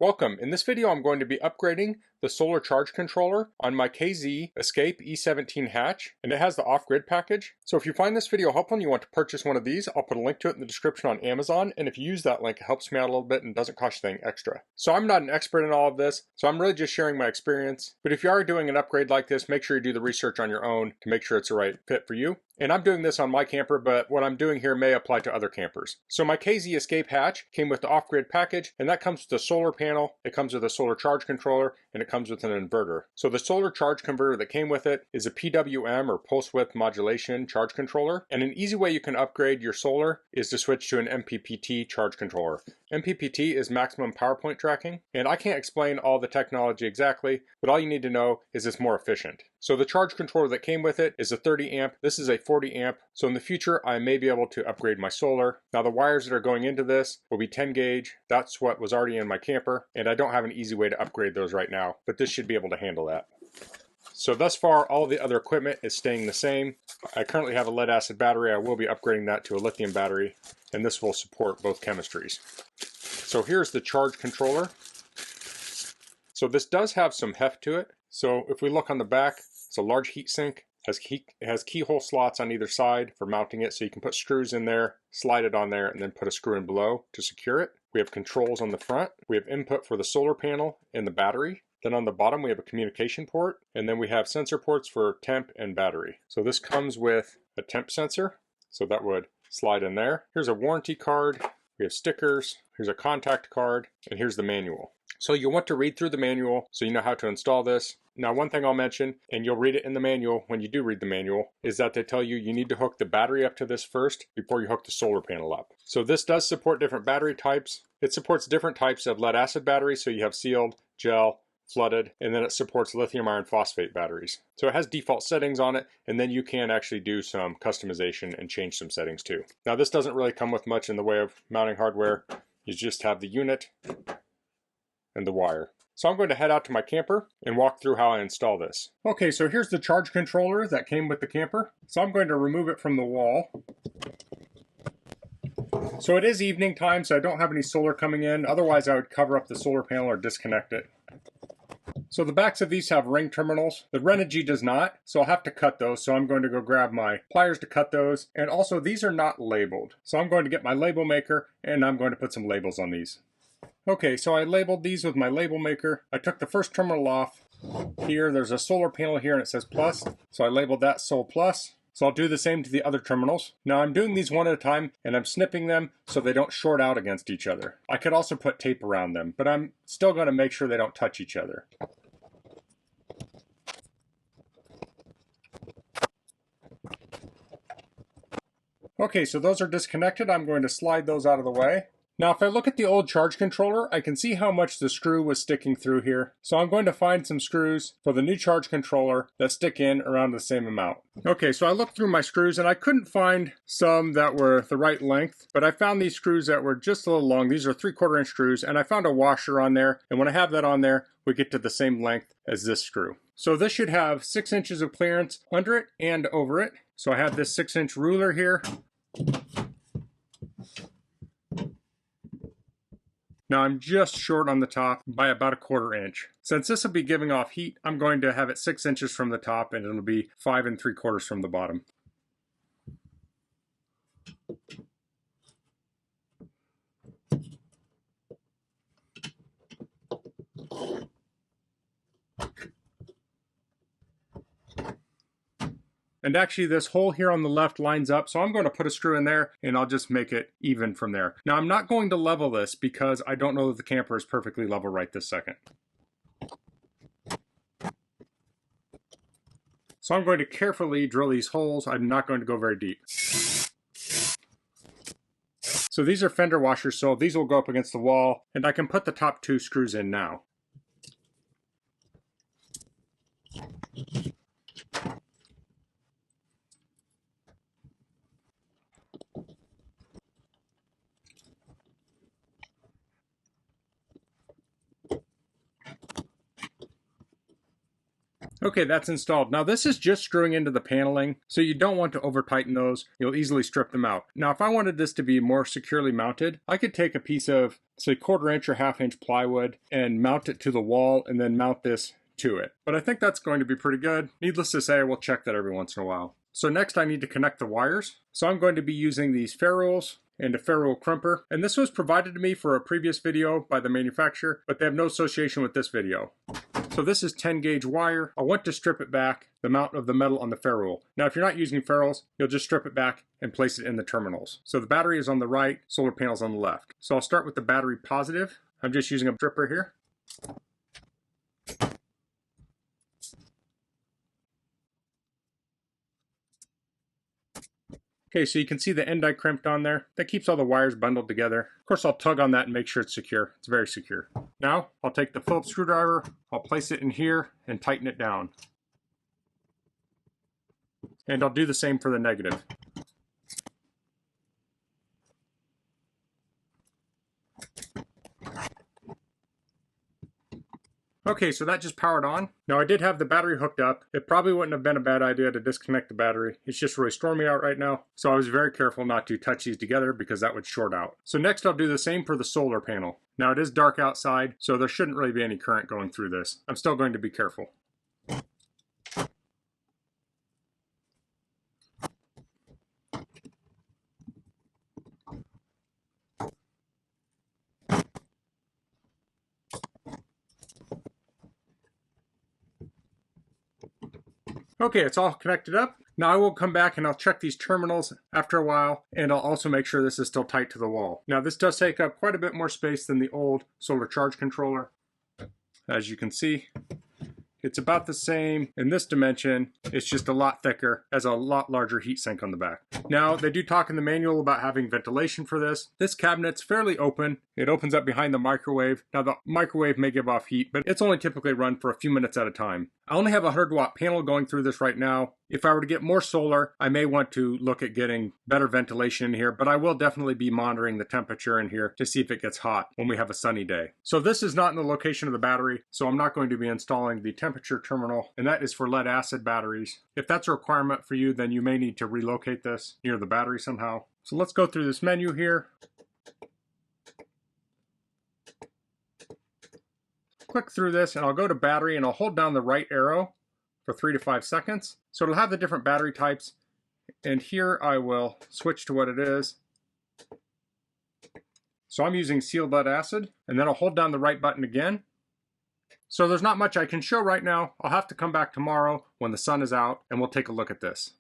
Welcome. In this video I'm going to be upgrading the solar charge controller on my KZ Escape E17 hatch, and it has the off-grid package. So if you find this video helpful and you want to purchase one of these, I'll put a link to it in the description on Amazon, and if you use that link it helps me out a little bit and doesn't cost you anything extra. So I'm not an expert in all of this, so I'm really just sharing my experience, but if you are doing an upgrade like this, make sure you do the research on your own to make sure it's the right fit for you. And I'm doing this on my camper, but what I'm doing here may apply to other campers. So my KZ Escape hatch came with the off-grid package, and that comes with a solar panel, it comes with a solar charge controller, and it comes with an inverter. So the solar charge converter that came with it is a PWM or pulse width modulation charge controller. And an easy way you can upgrade your solar is to switch to an MPPT charge controller. MPPT is maximum power point tracking, and I can't explain all the technology exactly, but all you need to know is it's more efficient. So the charge controller that came with it is a 30 amp. This is a 40 amp. So in the future, I may be able to upgrade my solar. Now the wires that are going into this will be 10 gauge. That's what was already in my camper, and I don't have an easy way to upgrade those right now, but this should be able to handle that. So thus far, all the other equipment is staying the same. I currently have a lead acid battery. I will be upgrading that to a lithium battery, and this will support both chemistries. So here's the charge controller. So this does have some heft to it. So if we look on the back, it's a large heat sink. It has keyhole slots on either side for mounting it, so you can put screws in there, slide it on there, and then put a screw in below to secure it. We have controls on the front. We have input for the solar panel and the battery. Then on the bottom we have a communication port, and then we have sensor ports for temp and battery. So this comes with a temp sensor, so that would slide in there. Here's a warranty card. We have stickers. Here's a contact card, and here's the manual. So you'll want to read through the manual so you know how to install this. Now one thing I'll mention, and you'll read it in the manual when you do read the manual, is that they tell you you need to hook the battery up to this first before you hook the solar panel up. So this does support different battery types. It supports different types of lead acid batteries, so you have sealed, gel, flooded, and then it supports lithium iron phosphate batteries. So it has default settings on it, and then you can actually do some customization and change some settings too. Now this doesn't really come with much in the way of mounting hardware. You just have the unit and the wire. So I'm going to head out to my camper and walk through how I install this. Okay, so here's the charge controller that came with the camper. So I'm going to remove it from the wall. So it is evening time, so I don't have any solar coming in. Otherwise I would cover up the solar panel or disconnect it. So the backs of these have ring terminals. The Renogy does not, so I'll have to cut those. So I'm going to go grab my pliers to cut those. And also these are not labeled. So I'm going to get my label maker and I'm going to put some labels on these. Okay, so I labeled these with my label maker. I took the first terminal off. Here, there's a solar panel here and it says plus. So I labeled that Sol plus. So I'll do the same to the other terminals. Now I'm doing these one at a time and I'm snipping them so they don't short out against each other. I could also put tape around them, but I'm still going to make sure they don't touch each other. Okay, so those are disconnected. I'm going to slide those out of the way. Now if I look at the old charge controller, I can see how much the screw was sticking through here. So I'm going to find some screws for the new charge controller that stick in around the same amount. Okay, so I looked through my screws and I couldn't find some that were the right length, but I found these screws that were just a little long. These are 3/4 inch screws, and I found a washer on there, and when I have that on there, we get to the same length as this screw. So this should have 6 inches of clearance under it and over it. So I have this 6-inch ruler here. Now I'm just short on the top by about 1/4 inch. Since this will be giving off heat, I'm going to have it 6 inches from the top and it'll be 5 3/4 from the bottom. And actually this hole here on the left lines up, so I'm going to put a screw in there and I'll just make it even from there. Now I'm not going to level this because I don't know that the camper is perfectly level right this second. So I'm going to carefully drill these holes. I'm not going to go very deep. So these are fender washers, so these will go up against the wall, and I can put the top 2 screws in now. Okay, that's installed. Now this is just screwing into the paneling, so you don't want to over tighten those. You'll easily strip them out. Now if I wanted this to be more securely mounted, I could take a piece of, say, 1/4 inch or 1/2 inch plywood and mount it to the wall and then mount this to it. But I think that's going to be pretty good. Needless to say, I will check that every once in a while. So next I need to connect the wires. So I'm going to be using these ferrules and a ferrule crimper. And this was provided to me for a previous video by the manufacturer, but they have no association with this video. So this is 10 gauge wire. I want to strip it back, the mount of the metal on the ferrule. Now if you're not using ferrules, you'll just strip it back and place it in the terminals. So the battery is on the right, solar panel's on the left. So I'll start with the battery positive. I'm just using a stripper here. Okay, so you can see the end I crimped on there. That keeps all the wires bundled together. Of course, I'll tug on that and make sure it's secure. It's very secure. Now, I'll take the Phillips screwdriver, I'll place it in here and tighten it down. And I'll do the same for the negative. Okay, so that just powered on. Now I did have the battery hooked up. It probably wouldn't have been a bad idea to disconnect the battery. It's just really stormy out right now, so I was very careful not to touch these together because that would short out. So next I'll do the same for the solar panel. Now it is dark outside, so there shouldn't really be any current going through this. I'm still going to be careful. Okay, it's all connected up. Now I will come back and I'll check these terminals after a while, and I'll also make sure this is still tight to the wall. Now this does take up quite a bit more space than the old solar charge controller. As you can see, it's about the same in this dimension. It's just a lot thicker, has a lot larger heatsink on the back. Now, they do talk in the manual about having ventilation for this. This cabinet's fairly open. It opens up behind the microwave. Now, the microwave may give off heat, but it's only typically run for a few minutes at a time. I only have a 100-watt panel going through this right now. If I were to get more solar, I may want to look at getting better ventilation in here, but I will definitely be monitoring the temperature in here to see if it gets hot when we have a sunny day. So this is not in the location of the battery, so I'm not going to be installing the temperature terminal, and that is for lead acid batteries. If that's a requirement for you, then you may need to relocate this near the battery somehow. So let's go through this menu here. Click through this and I'll go to battery and I'll hold down the right arrow for 3 to 5 seconds. So it'll have the different battery types, and here I will switch to what it is. So I'm using sealed lead acid, and then I'll hold down the right button again. So there's not much I can show right now. I'll have to come back tomorrow when the sun is out and we'll take a look at this.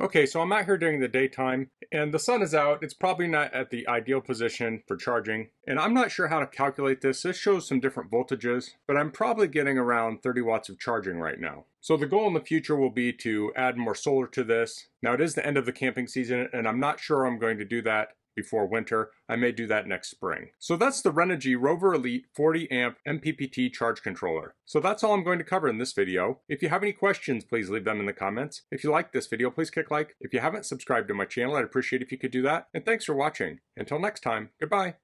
Okay, so I'm out here during the daytime and the sun is out. It's probably not at the ideal position for charging. And I'm not sure how to calculate this. This shows some different voltages, but I'm probably getting around 30 watts of charging right now. So the goal in the future will be to add more solar to this. Now it is the end of the camping season and I'm not sure I'm going to do that before winter. I may do that next spring. So that's the Renogy Rover Elite 40 amp MPPT charge controller. So that's all I'm going to cover in this video. If you have any questions, please leave them in the comments. If you liked this video, please click like. If you haven't subscribed to my channel, I'd appreciate if you could do that. And thanks for watching. Until next time, goodbye.